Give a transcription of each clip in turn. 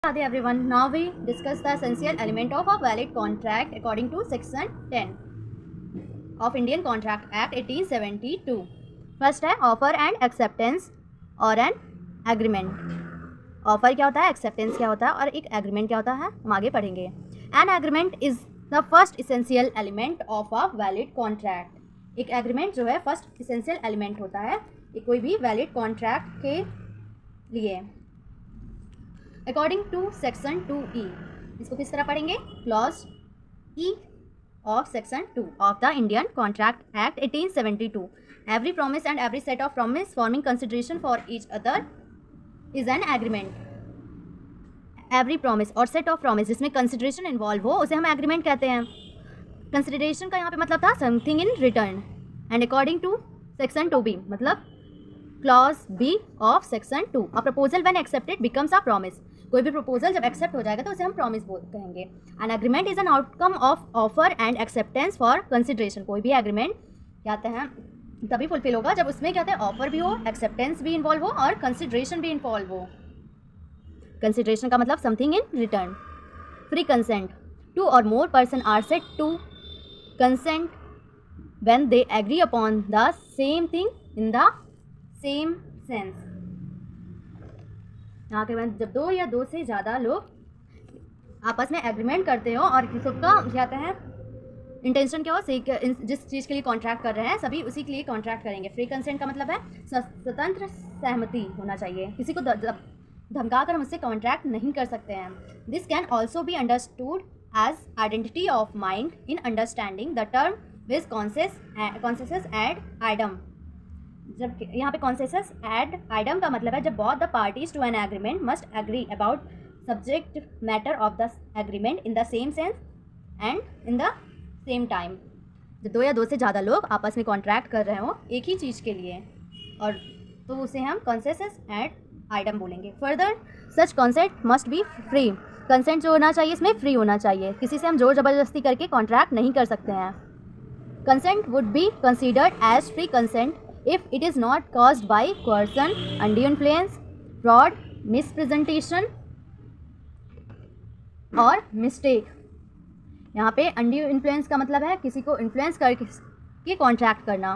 Hi everyone. Now we discuss the essential element of a valid contract according to section 10 of Indian Contract Act 1872. First है offer and acceptance और an agreement. Offer क्या होता है, acceptance क्या होता है और एक agreement क्या होता है, हम आगे पढ़ेंगे. An agreement is the first essential element of a valid contract. एक agreement जो है first essential element होता है कोई भी valid contract के लिए. अकॉर्डिंग टू सेक्शन 2E, इसको किस तरह पढ़ेंगे, clause E of section 2 of the Indian contract act 1872. Every promise and every set of promise forming consideration for each other is an agreement. Every promise और set of promise जिसमें consideration involve हो उसे हम agreement कहते हैं. Consideration का यहाँ पे मतलब था something in return. And according to section 2B मतलब clause B of section 2, a proposal when accepted becomes a promise. कोई भी प्रपोजल जब एक्सेप्ट हो जाएगा तो उसे हम प्रॉमिस कहेंगे. An agreement is an outcome of offer and acceptance for consideration. कोई भी एग्रीमेंट कहते हैं तभी फुलफिल होगा जब उसमें कहते हैं ऑफर भी हो, एक्सेप्टेंस भी इन्वॉल्व हो और कंसिडरेशन भी इन्वॉल्व हो. कंसिडरेशन का मतलब something in return. Free consent, two or more person are set to consent when they agree upon the same thing in the same sense. यहाँ के बाद जब दो या दो से ज़्यादा लोग आपस में एग्रीमेंट करते हो और सबका कहते हैं इंटेंशन क्या हो, जिस चीज़ के लिए कॉन्ट्रैक्ट कर रहे हैं सभी उसी के लिए कॉन्ट्रैक्ट करेंगे. फ्री कंसेंट का मतलब है स्वतंत्र सहमति होना चाहिए. किसी को धमका कर हम उससे कॉन्ट्रैक्ट नहीं कर सकते हैं. This can also be understood as identity of mind in understanding the term with consensus ad idem. जब यहाँ पे कॉन्सेसेस एड आइडम का मतलब है जब both the parties to an agreement must agree about subject matter of the agreement in the same sense and in the same time. जब दो या दो से ज़्यादा लोग आपस में कॉन्ट्रैक्ट कर रहे हो एक ही चीज़ के लिए और तो उसे हम कॉन्सेसेस एड आइडम बोलेंगे. Further such concept must be free. Consent जो होना चाहिए इसमें फ्री होना चाहिए. किसी से हम जोर ज़बरदस्ती करके कॉन्ट्रैक्ट नहीं कर सकते हैं. Consent would be considered as free consent if it is not caused by coercion, undue influence, fraud, misrepresentation और mistake. यहाँ पे undue influence का मतलब है किसी को इन्फ्लुएंस करके कॉन्ट्रैक्ट करना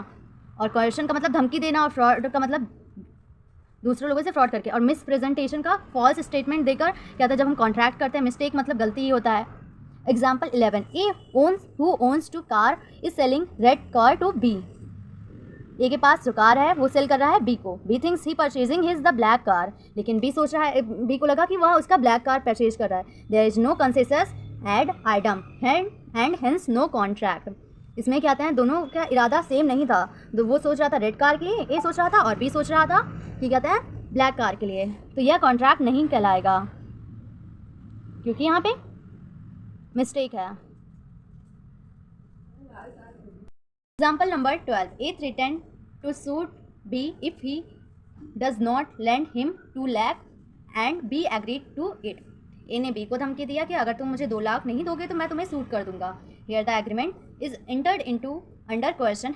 और coercion का मतलब धमकी देना और fraud का मतलब दूसरे लोगों से फ्रॉड करके और misrepresentation का फॉल्स स्टेटमेंट देकर क्या था जब हम कॉन्ट्रैक्ट करते हैं. मिस्टेक मतलब गलती ही होता है. Example 11, A who owns two car is selling red car to B. A के पास जो कार है वो सेल कर रहा है बी को. B thinks he purchasing his the black car. लेकिन बी सोच रहा है, बी को लगा कि वह उसका ब्लैक कार परचेज कर रहा है. There is no consensus ad idem and hence no contract. इसमें क्या कहते हैं दोनों का इरादा सेम नहीं था. तो वो सोच रहा था रेड कार के लिए, ए सोच रहा था और बी सोच रहा था कि कहते हैं ब्लैक कार के लिए. तो यह कॉन्ट्रैक्ट नहीं कहलाएगा क्योंकि यहाँ पे मिस्टेक है. Example number 12, A threaten to suit B if he does not lend him 2 lakh and B agreed to it. A ने B को धमकी दिया कि अगर तुम मुझे 2 लाख नहीं दोगे तो मैं तुम्हें सूट कर दूंगा. Here the agreement is entered into under coercion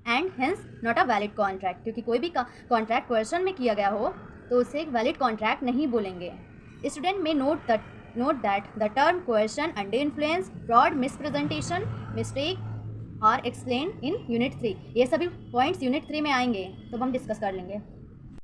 and hence not a valid contract. क्योंकि कोई भी कॉन्ट्रैक्ट coercion में किया गया हो तो उसे एक वैलिड कॉन्ट्रैक्ट नहीं बोलेंगे. Student may note that the term coercion, undue influence, fraud, misrepresentation, mistake और एक्सप्लेन इन यूनिट 3. ये सभी पॉइंट्स यूनिट 3 में आएंगे तो हम डिस्कस कर लेंगे.